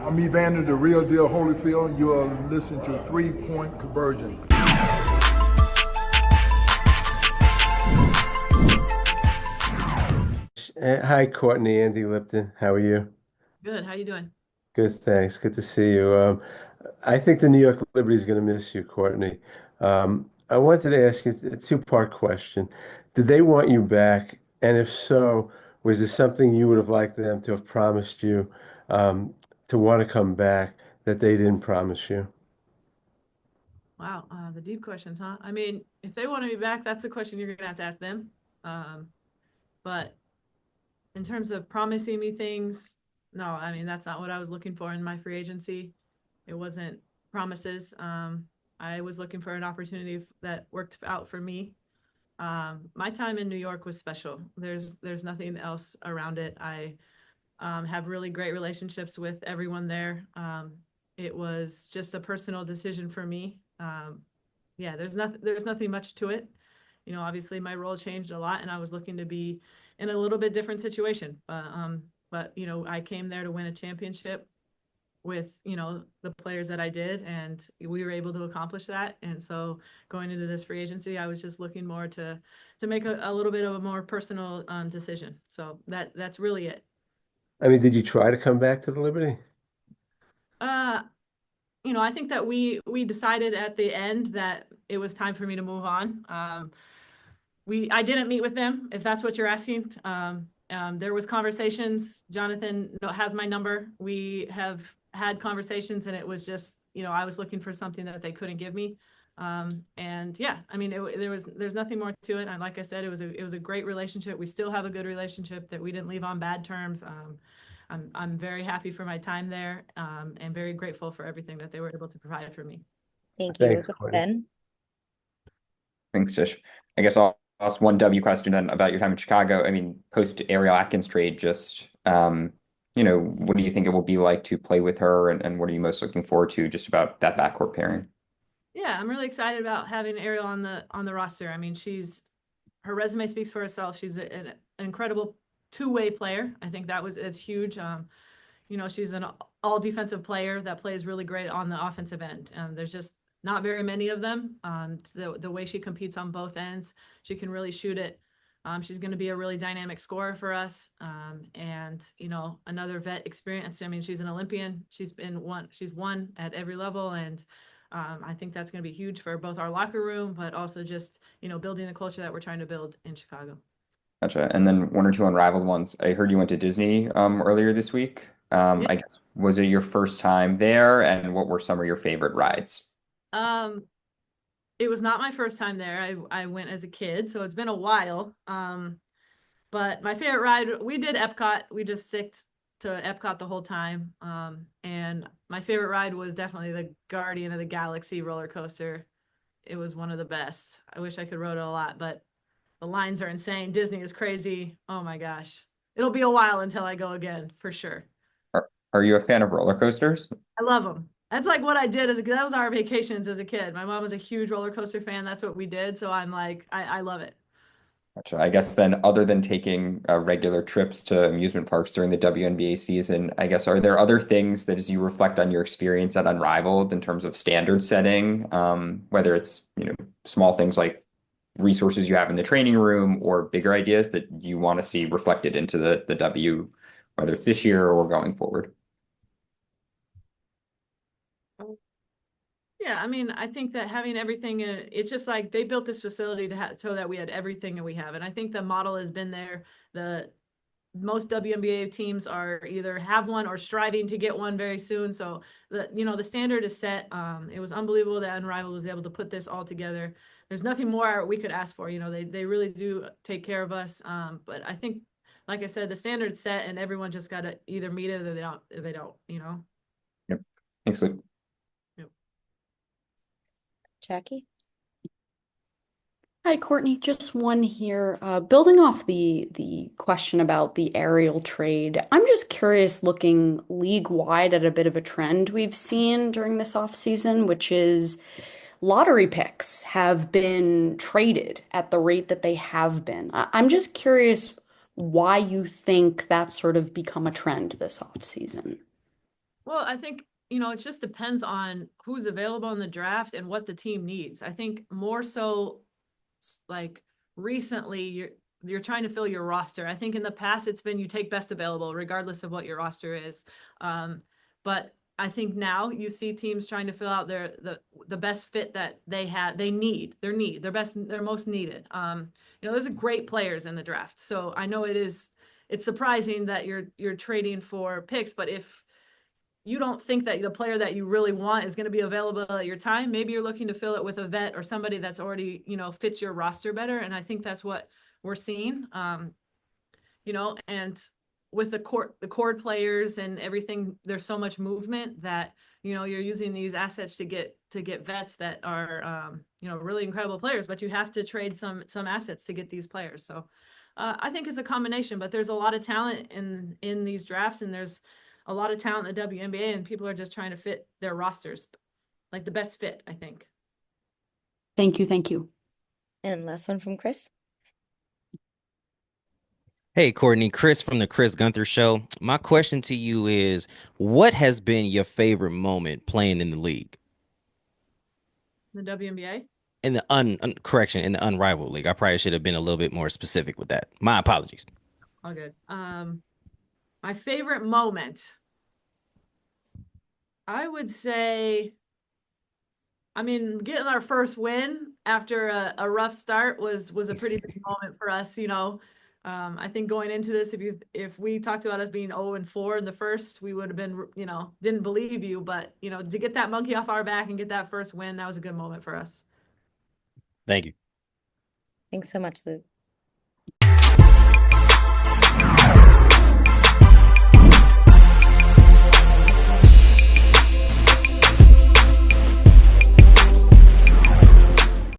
I'm Evander, the real deal Holyfield. You are listening to 3-Point Conversion. Hi, Courtney, Andy Lipton. How are you? Good. How you doing? Good, thanks. Good to see you. I think the New York Liberty is going to miss you, Courtney. I wanted to ask you a two-part question. Did they want you back? And if so, was there something you would have liked them to have promised you to want to come back that they didn't promise you? Wow, the deep questions, huh? I mean, if they want to be back, that's a question you're gonna have to ask them. Um, but in terms of promising me things, no, I mean that's not what I was looking for in my free agency. It wasn't promises. I was looking for an opportunity that worked out for me. My time in New York was special. There's nothing else around it. I have really great relationships with everyone there. It was just a personal decision for me. Yeah, there's nothing much to it. Obviously my role changed a lot and I was looking to be in a little bit different situation. But I came there to win a championship with, the players that I did, and we were able to accomplish that. And so going into this free agency, I was just looking more to make a little bit of a more personal decision. So that's really it. I mean, did you try to come back to the Liberty? Uh, I think that we decided at the end that it was time for me to move on. I didn't meet with them, if that's what you're asking. There was conversations. Jonathan has my number. We have had conversations, and it was just, I was looking for something that they couldn't give me. And yeah, I mean, there's nothing more to it. And like I said, it was a great relationship. We still have a good relationship that we didn't leave on bad terms. I'm very happy for my time there, and very grateful for everything that they were able to provide for me. Thank you. Thanks, Go Courtney. Ben. Thanks, Tish. I guess I'll ask one W question then about your time in Chicago. I mean, post Ariel Atkins trade, just what do you think it will be like to play with her, and what are you most looking forward to just about that backcourt pairing? Yeah, I'm really excited about having Ariel on the roster. I mean, her resume speaks for herself. She's an incredible two-way player. I think it's huge. She's an all defensive player that plays really great on the offensive end. There's just not very many of them. The way she competes on both ends, she can really shoot it. She's going to be a really dynamic scorer for us. And another vet experience. I mean, she's an Olympian. She's won at every level, and I think that's going to be huge for both our locker room, but also just building the culture that we're trying to build in Chicago. Gotcha. And then one or two unrivaled ones. I heard you went to Disney earlier this week. Yeah. I guess was it your first time there, and what were some of your favorite rides? Um, it was not my first time there. I went as a kid, so it's been a while. But my favorite ride, we did Epcot. We just sticked to Epcot the whole time. And my favorite ride was definitely the Guardian of the Galaxy roller coaster. It was one of the best. I wish I could ride it a lot, but the lines are insane. Disney is crazy. Oh my gosh. It'll be a while until I go again, for sure. Are you a fan of roller coasters? I love them. That's like what I did that was our vacations as a kid. My mom was a huge roller coaster fan. That's what we did. So I'm like, I love it. Gotcha. I guess then, other than taking regular trips to amusement parks during the WNBA season, I guess are there other things that, as you reflect on your experience at Unrivaled in terms of standard setting, whether it's small things like resources you have in the training room or bigger ideas that you want to see reflected into the W, whether it's this year or going forward? Yeah, I mean, I think that having everything in it, it's just like they built this facility so that we had everything that we have. And I think the model has been there. The most WNBA teams are either have one or striving to get one very soon. So the standard is set. It was unbelievable that Unrivaled was able to put this all together. There's nothing more we could ask for. They really do take care of us. But I think, like I said, the standard's set, and everyone just got to either meet it or they don't. Yep. Thanks, Luke. Yep. Jackie? Hi, Courtney. Just one here. Building off the question about the aerial trade, I'm just curious, looking league-wide at a bit of a trend we've seen during this offseason, which is lottery picks have been traded at the rate that they have been. I'm just curious why you think that's sort of become a trend this offseason. Well, I think, it just depends on who's available in the draft and what the team needs. I think more so like recently you're trying to fill your roster. I think in the past it's been you take best available regardless of what your roster is. But I think now you see teams trying to fill out the best fit that they need, their most needed. There's great players in the draft. So I know it's surprising that you're trading for picks, but if you don't think that the player that you really want is going to be available at your time, maybe you're looking to fill it with a vet or somebody that's already, fits your roster better. And I think that's what we're seeing. And with the cord players and everything, there's so much movement that, you're using these assets to get vets that are, really incredible players, but you have to trade some assets to get these players. So I think it's a combination, but there's a lot of talent in these drafts, and there's a lot of talent in the WNBA, and people are just trying to fit their rosters, like the best fit, I think. Thank you. Thank you. And last one from Chris. Hey, Courtney, Chris from the Chris Gunther Show. My question to you is, what has been your favorite moment playing in the league? The WNBA? In the in the Unrivaled League. I probably should have been a little bit more specific with that. My apologies. All good. My favorite moment, I would say, getting our first win after a rough start was a pretty big moment for us. I think going into this, if we talked about us being 0-4 in the first, we would have been, didn't believe you. But to get that monkey off our back and get that first win, that was a good moment for us. Thank you. Thanks so much, Luke.